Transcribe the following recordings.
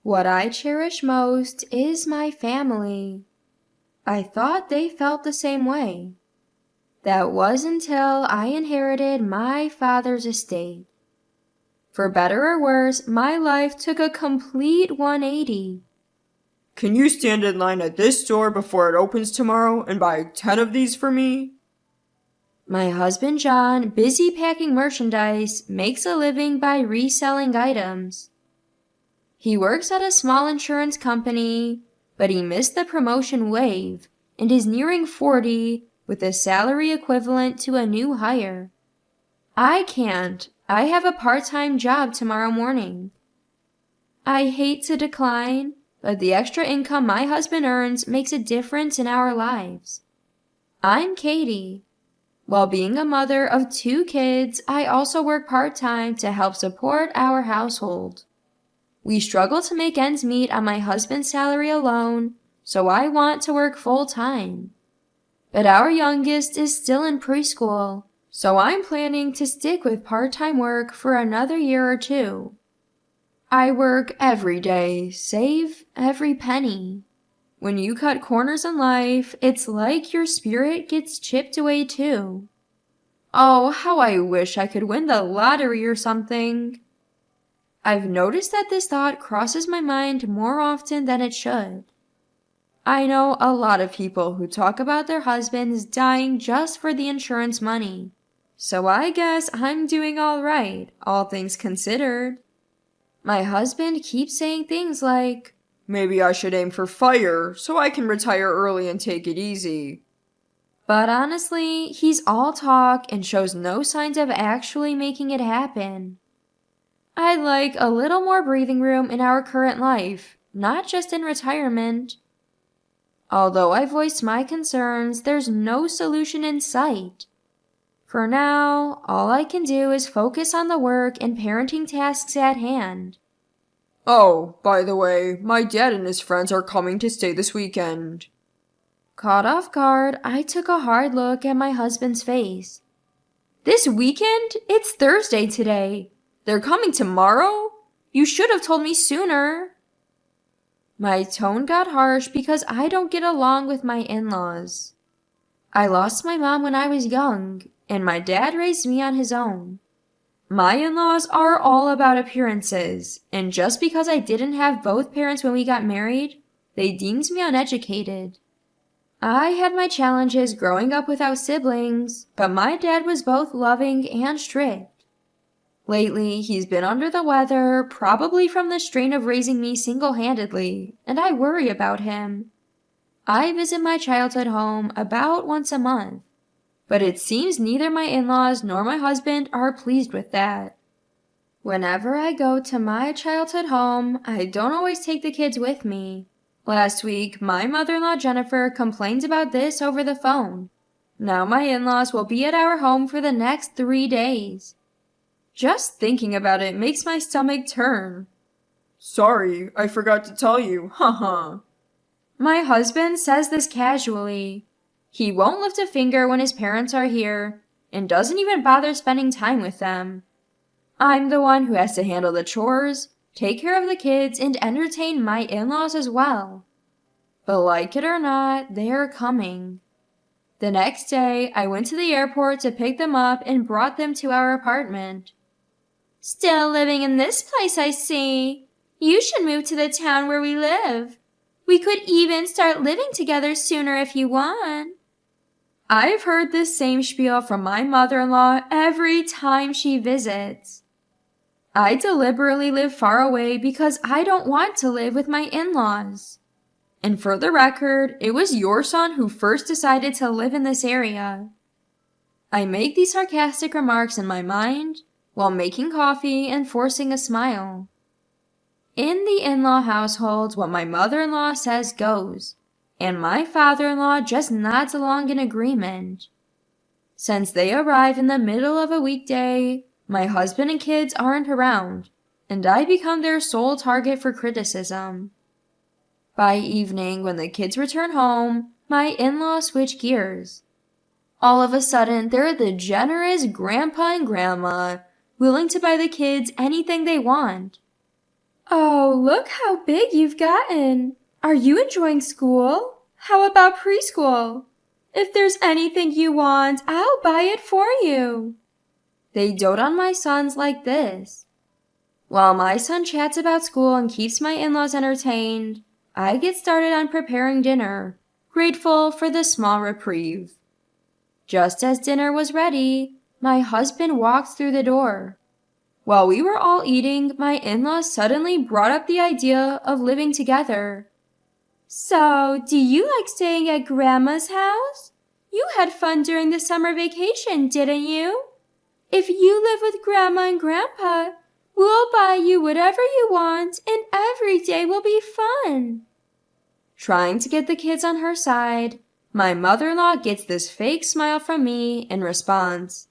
What I cherish most is my family. I thought they felt the same way. That was until I inherited my father's estate. For better or worse, my life took a complete 180. Can you stand in line at this store before it opens tomorrow and buy 10 of these for me? My husband John, busy packing merchandise, makes a living by reselling items. He works at a small insurance company, but he missed the promotion wave and is nearing 40 with a salary equivalent to a new hire. I can't. I have a part-time job tomorrow morning. I hate to decline, but the extra income my husband earns makes a difference in our lives. I'm Katie. While being a mother of 2 kids, I also work part-time to help support our household. We struggle to make ends meet on my husband's salary alone, so I want to work full-time. But our youngest is still in preschool, so I'm planning to stick with part-time work for another year or 2. I work every day, save every penny. When you cut corners in life, it's like your spirit gets chipped away too. Oh, how I wish I could win the lottery or something. I've noticed that this thought crosses my mind more often than it should. I know a lot of people who talk about their husbands dying just for the insurance money. So I guess I'm doing all right, all things considered. My husband keeps saying things like, Maybe I should aim for fire so I can retire early and take it easy. but honestly, he's all talk and shows no signs of actually making it happen. I'd like a little more breathing room in our current life, not just in retirement. Although I voiced my concerns, there's no solution in sight. For now, all I can do is focus on the work and parenting tasks at hand. Oh, by the way, my dad and his friends are coming to stay this weekend. Caught off guard, I took a hard look at my husband's face. This weekend? It's Thursday today. They're coming tomorrow? You should have told me sooner. My tone got harsh because I don't get along with my in-laws. I lost my mom when I was young, and my dad raised me on his own. My in-laws are all about appearances, and just because I didn't have both parents when we got married, they deemed me uneducated. I had my challenges growing up without siblings, but my dad was both loving and strict. Lately, he's been under the weather, probably from the strain of raising me single-handedly, and I worry about him. I visit my childhood home about once a month, but it seems neither my in-laws nor my husband are pleased with that. Whenever I go to my childhood home, I don't always take the kids with me. Last week, my mother-in-law Jennifer complained about this over the phone. Now my in-laws will be at our home for the next 3 days. Just thinking about it makes my stomach turn. Sorry, I forgot to tell you, haha. My husband says this casually. He won't lift a finger when his parents are here, and doesn't even bother spending time with them. I'm the one who has to handle the chores, take care of the kids, and entertain my in-laws as well. But like it or not, they're coming. The next day, I went to the airport to pick them up and brought them to our apartment. Still living in this place, I see. You should move to the town where we live. We could even start living together sooner if you want. I've heard this same spiel from my mother-in-law every time she visits. I deliberately live far away because I don't want to live with my in-laws. And for the record, it was your son who first decided to live in this area. I make these sarcastic remarks in my mind while making coffee and forcing a smile. In the in-law household, what my mother-in-law says goes, and my father-in-law just nods along in agreement. Since they arrive in the middle of a weekday, my husband and kids aren't around, and I become their sole target for criticism. By evening, when the kids return home, my in-laws switch gears. All of a sudden, they're the generous grandpa and grandma, willing to buy the kids anything they want. Oh, look how big you've gotten. Are you enjoying school? How about preschool? If there's anything you want, I'll buy it for you. They dote on my sons like this. While my son chats about school and keeps my in-laws entertained, I get started on preparing dinner, grateful for the small reprieve. Just as dinner was ready, my husband walked through the door. While we were all eating, my in-laws suddenly brought up the idea of living together. So, do you like staying at Grandma's house? You had fun during the summer vacation, didn't you? If you live with Grandma and Grandpa, we'll buy you whatever you want and every day will be fun. Trying to get the kids on her side, my mother-in-law gets this fake smile from me in response.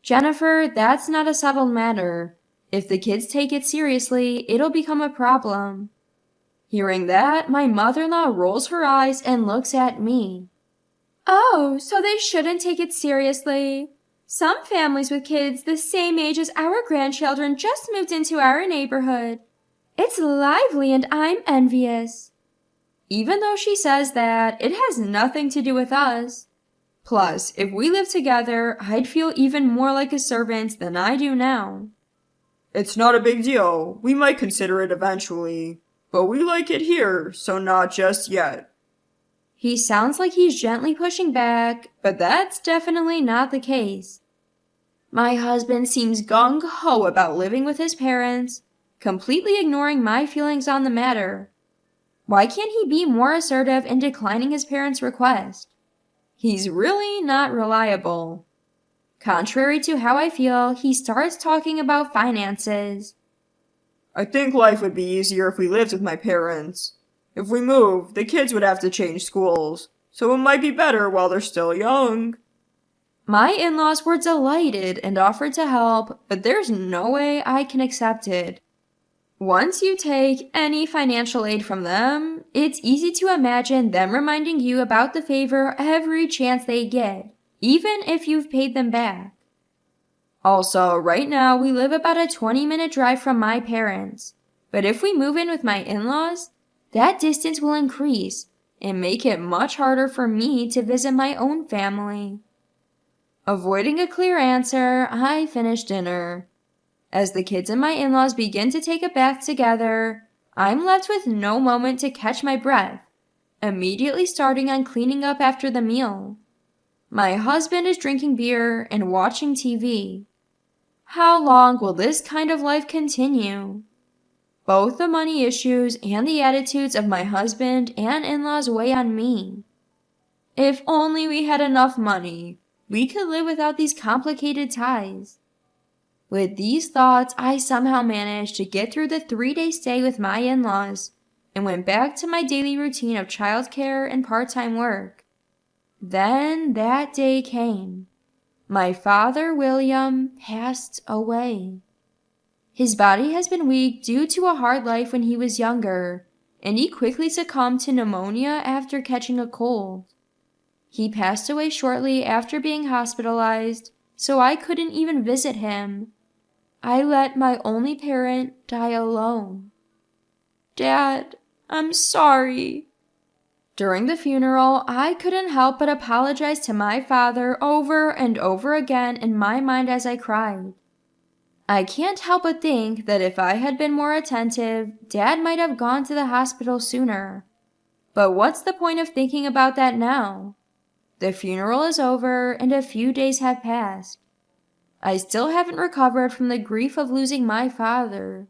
Jennifer, that's not a settled matter. If the kids take it seriously, it'll become a problem. Hearing that, my mother-in-law rolls her eyes and looks at me. Oh, so they shouldn't take it seriously. Some families with kids the same age as our grandchildren just moved into our neighborhood. It's lively and I'm envious. Even though she says that, it has nothing to do with us. Plus, if we lived together, I'd feel even more like a servant than I do now. It's not a big deal. We might consider it eventually. But we like it here, so not just yet. He sounds like he's gently pushing back, but that's definitely not the case. My husband seems gung-ho about living with his parents, completely ignoring my feelings on the matter. Why can't he be more assertive in declining his parents' request? He's really not reliable. Contrary to how I feel, he starts talking about finances. I think life would be easier if we lived with my parents. If we moved, the kids would have to change schools, so it might be better while they're still young. My in-laws were delighted and offered to help, but there's no way I can accept it. Once you take any financial aid from them, it's easy to imagine them reminding you about the favor every chance they get, even if you've paid them back. Also, right now we live about a 20-minute drive from my parents, but if we move in with my in-laws, that distance will increase and make it much harder for me to visit my own family. Avoiding a clear answer, I finish dinner. As the kids and my in-laws begin to take a bath together, I'm left with no moment to catch my breath, immediately starting on cleaning up after the meal. My husband is drinking beer and watching TV. How long will this kind of life continue? Both the money issues and the attitudes of my husband and in-laws weigh on me. If only we had enough money, we could live without these complicated ties. With these thoughts, I somehow managed to get through the 3-day stay with my in-laws and went back to my daily routine of childcare and part-time work. Then that day came. My father, William, passed away. His body has been weak due to a hard life when he was younger, and he quickly succumbed to pneumonia after catching a cold. He passed away shortly after being hospitalized, so I couldn't even visit him. I let my only parent die alone. Dad, I'm sorry. During the funeral, I couldn't help but apologize to my father over and over again in my mind as I cried. I can't help but think that if I had been more attentive, Dad might have gone to the hospital sooner. But what's the point of thinking about that now? The funeral is over and a few days have passed. I still haven't recovered from the grief of losing my father.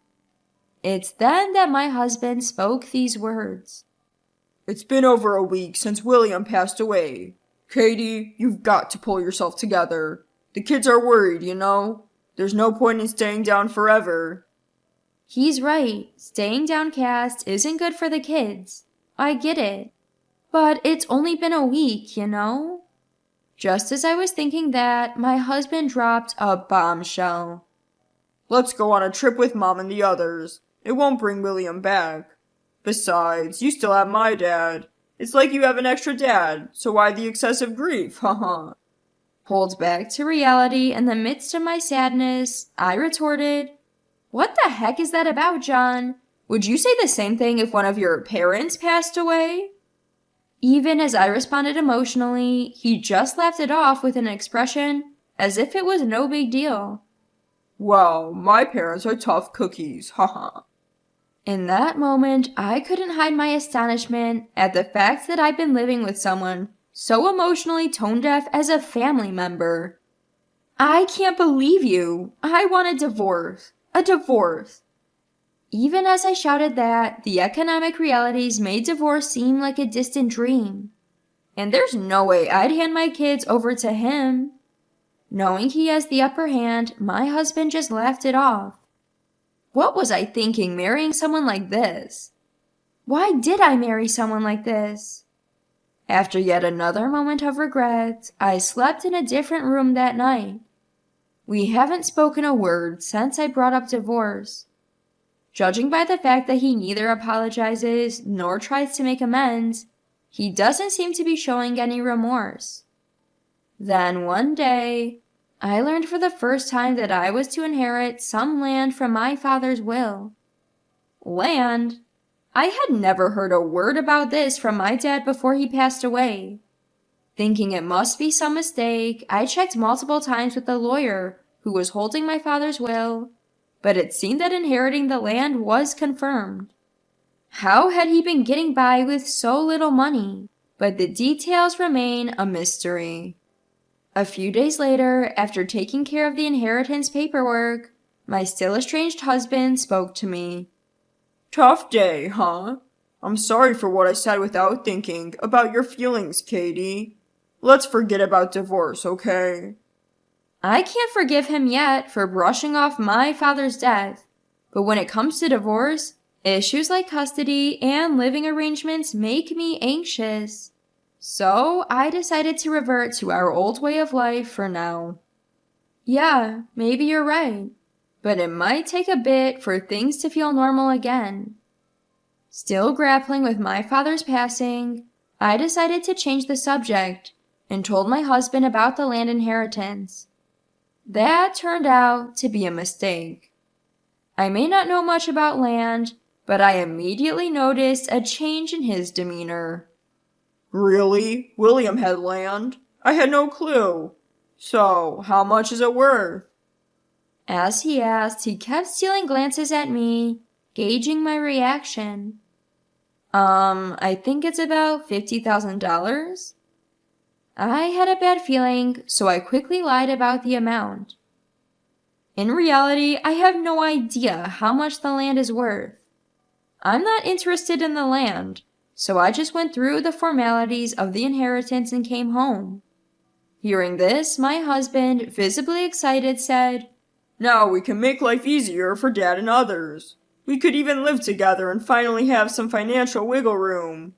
It's then that my husband spoke these words. It's been over a week since William passed away. Katie, you've got to pull yourself together. The kids are worried, you know. There's no point in staying down forever. He's right. Staying downcast isn't good for the kids. I get it. But it's only been a week, you know? Just as I was thinking that, my husband dropped a bombshell. Let's go on a trip with Mom and the others. It won't bring William back. Besides, you still have my dad. It's like you have an extra dad, so why the excessive grief, haha. Pulled back to reality in the midst of my sadness, I retorted, What the heck is that about, John? Would you say the same thing if one of your parents passed away? Even as I responded emotionally, he just laughed it off with an expression as if it was no big deal. Well, my parents are tough cookies, haha. In that moment, I couldn't hide my astonishment at the fact that I'd been living with someone so emotionally tone-deaf as a family member. I can't believe you. I want a divorce. A divorce. Even as I shouted that, the economic realities made divorce seem like a distant dream. And there's no way I'd hand my kids over to him. Knowing he has the upper hand, my husband just laughed it off. What was I thinking marrying someone like this? Why did I marry someone like this? After yet another moment of regret, I slept in a different room that night. We haven't spoken a word since I brought up divorce. Judging by the fact that he neither apologizes nor tries to make amends, he doesn't seem to be showing any remorse. Then one day, I learned for the first time that I was to inherit some land from my father's will. Land? I had never heard a word about this from my dad before he passed away. Thinking it must be some mistake, I checked multiple times with the lawyer who was holding my father's will, but it seemed that inheriting the land was confirmed. How had he been getting by with so little money? But the details remain a mystery. A few days later, after taking care of the inheritance paperwork, my still estranged husband spoke to me. Tough day, huh? I'm sorry for what I said without thinking about your feelings, Katie. Let's forget about divorce, okay? I can't forgive him yet for brushing off my father's death, but when it comes to divorce, issues like custody and living arrangements make me anxious. So I decided to revert to our old way of life for now. Yeah, maybe you're right, but it might take a bit for things to feel normal again. Still grappling with my father's passing, I decided to change the subject and told my husband about the land inheritance. That turned out to be a mistake. I may not know much about land, but I immediately noticed a change in his demeanor. Really? William had land? I had no clue. So, how much is it worth? As he asked, he kept stealing glances at me, gauging my reaction. I think it's about $50,000. I had a bad feeling, so I quickly lied about the amount. In reality, I have no idea how much the land is worth. I'm not interested in the land, so I just went through the formalities of the inheritance and came home. Hearing this, my husband, visibly excited, said, Now we can make life easier for Dad and others. We could even live together and finally have some financial wiggle room.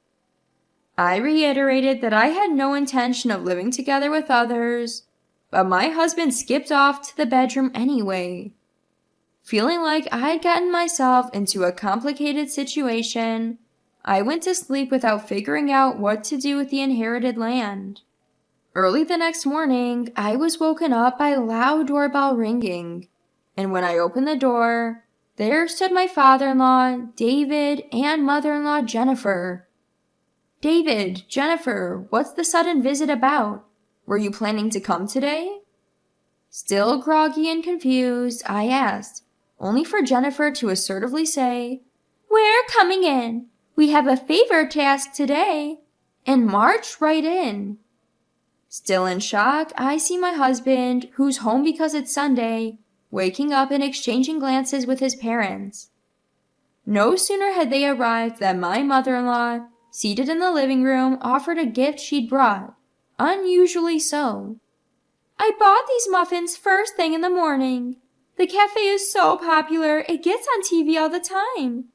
I reiterated that I had no intention of living together with others, but my husband skipped off to the bedroom anyway. Feeling like I'd gotten myself into a complicated situation, I went to sleep without figuring out what to do with the inherited land. Early the next morning, I was woken up by loud doorbell ringing, and when I opened the door, there stood my father-in-law, David, and mother-in-law, Jennifer. David, Jennifer, what's the sudden visit about? Were you planning to come today? Still groggy and confused, I asked, only for Jennifer to assertively say, We're coming in. We have a favor to ask today, and marched right in. Still in shock, I see my husband, who's home because it's Sunday, waking up and exchanging glances with his parents. No sooner had they arrived than my mother-in-law, seated in the living room, offered a gift she'd brought, unusually so. I bought these muffins first thing in the morning. The cafe is so popular, it gets on TV all the time.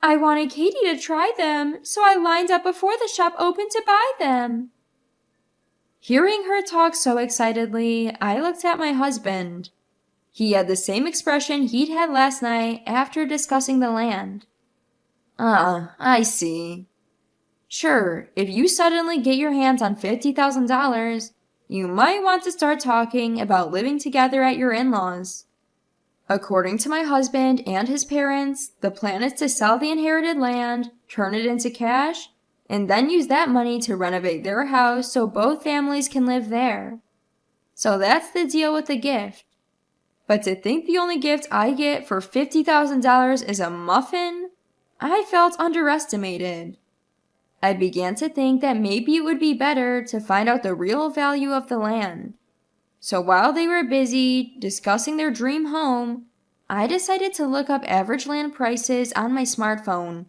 I wanted Katie to try them, so I lined up before the shop opened to buy them. Hearing her talk so excitedly, I looked at my husband. He had the same expression he'd had last night after discussing the land. I see. Sure, if you suddenly get your hands on $50,000, you might want to start talking about living together at your in-laws. According to my husband and his parents, the plan is to sell the inherited land, turn it into cash, and then use that money to renovate their house so both families can live there. So that's the deal with the gift. But to think the only gift I get for $50,000 is a muffin? I felt underestimated. I began to think that maybe it would be better to find out the real value of the land. So while they were busy discussing their dream home, I decided to look up average land prices on my smartphone.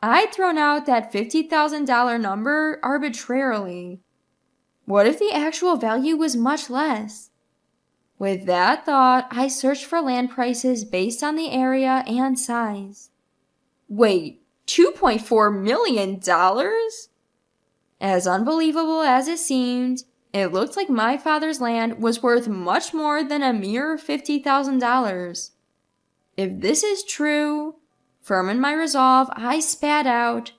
I'd thrown out that $50,000 number arbitrarily. What if the actual value was much less? With that thought, I searched for land prices based on the area and size. Wait, $2.4 million? As unbelievable as it seemed, it looked like my father's land was worth much more than a mere $50,000. If this is true, firm in my resolve, I spat out,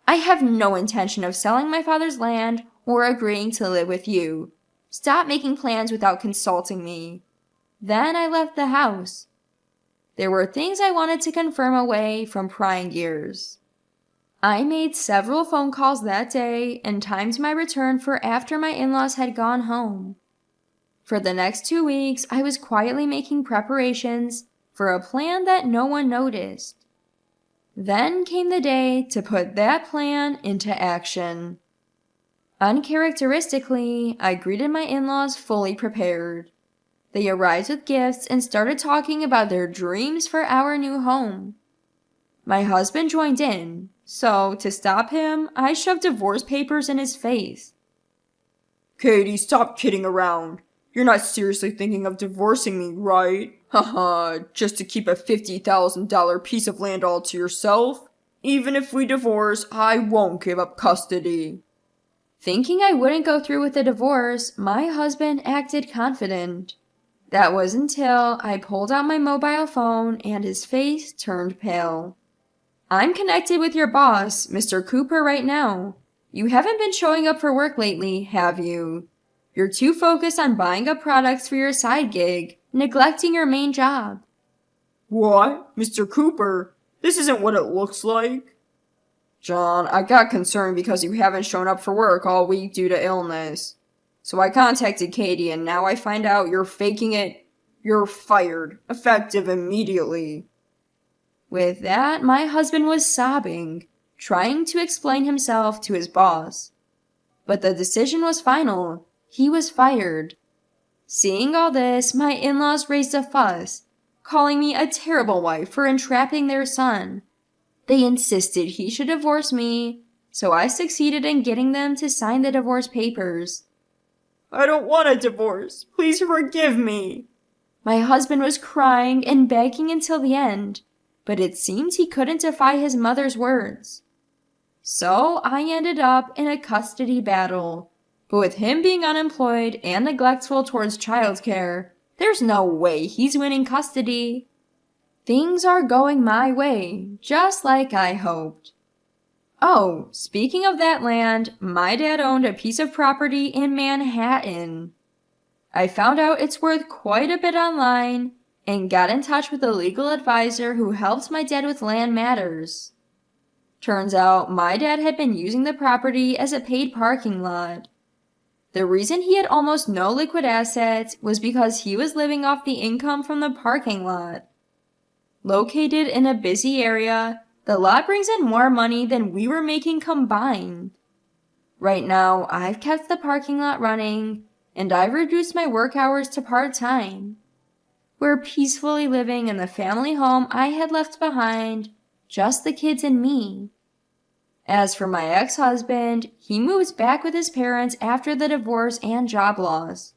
I have no intention of selling my father's land or agreeing to live with you. Stop making plans without consulting me. Then I left the house. There were things I wanted to confirm away from prying gears. I made several phone calls that day and timed my return for after my in-laws had gone home. For the next 2 weeks, I was quietly making preparations for a plan that no one noticed. Then came the day to put that plan into action. Uncharacteristically, I greeted my in-laws fully prepared. They arrived with gifts and started talking about their dreams for our new home. My husband joined in, so to stop him, I shoved divorce papers in his face. Katie, stop kidding around. You're not seriously thinking of divorcing me, right? Haha, just to keep a $50,000 piece of land all to yourself? Even if we divorce, I won't give up custody. Thinking I wouldn't go through with the divorce, my husband acted confident. That was until I pulled out my mobile phone and his face turned pale. I'm connected with your boss, Mr. Cooper, right now. You haven't been showing up for work lately, have you? You're too focused on buying up products for your side gig, neglecting your main job. What? Mr. Cooper? This isn't what it looks like. John, I got concerned because you haven't shown up for work all week due to illness. So I contacted Katie and now I find out you're faking it. You're fired, effective immediately. With that, my husband was sobbing, trying to explain himself to his boss. But the decision was final. He was fired. Seeing all this, my in-laws raised a fuss, calling me a terrible wife for entrapping their son. They insisted he should divorce me, so I succeeded in getting them to sign the divorce papers. I don't want a divorce. Please forgive me. My husband was crying and begging until the end, but it seemed he couldn't defy his mother's words. So I ended up in a custody battle. But with him being unemployed and neglectful towards childcare, there's no way he's winning custody. Things are going my way, just like I hoped. Oh, speaking of that land, my dad owned a piece of property in Manhattan. I found out it's worth quite a bit online and got in touch with a legal advisor who helped my dad with land matters. Turns out my dad had been using the property as a paid parking lot. The reason he had almost no liquid assets was because he was living off the income from the parking lot. Located in a busy area, the lot brings in more money than we were making combined. Right now, I've kept the parking lot running, and I've reduced my work hours to part-time. We're peacefully living in the family home I had left behind, just the kids and me. As for my ex-husband, he moved back with his parents after the divorce and job loss.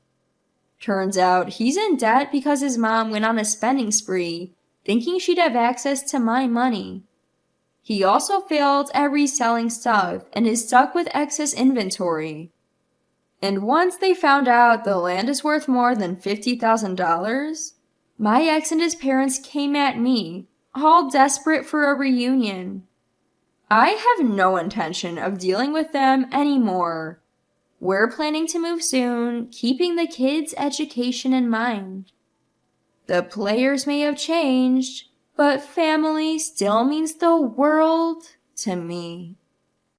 Turns out he's in debt because his mom went on a spending spree, thinking she'd have access to my money. He also failed at reselling stuff and is stuck with excess inventory. And once they found out the land is worth more than $50,000, my ex and his parents came at me, all desperate for a reunion. I have no intention of dealing with them anymore. We're planning to move soon, keeping the kids' education in mind. The players may have changed, but family still means the world to me.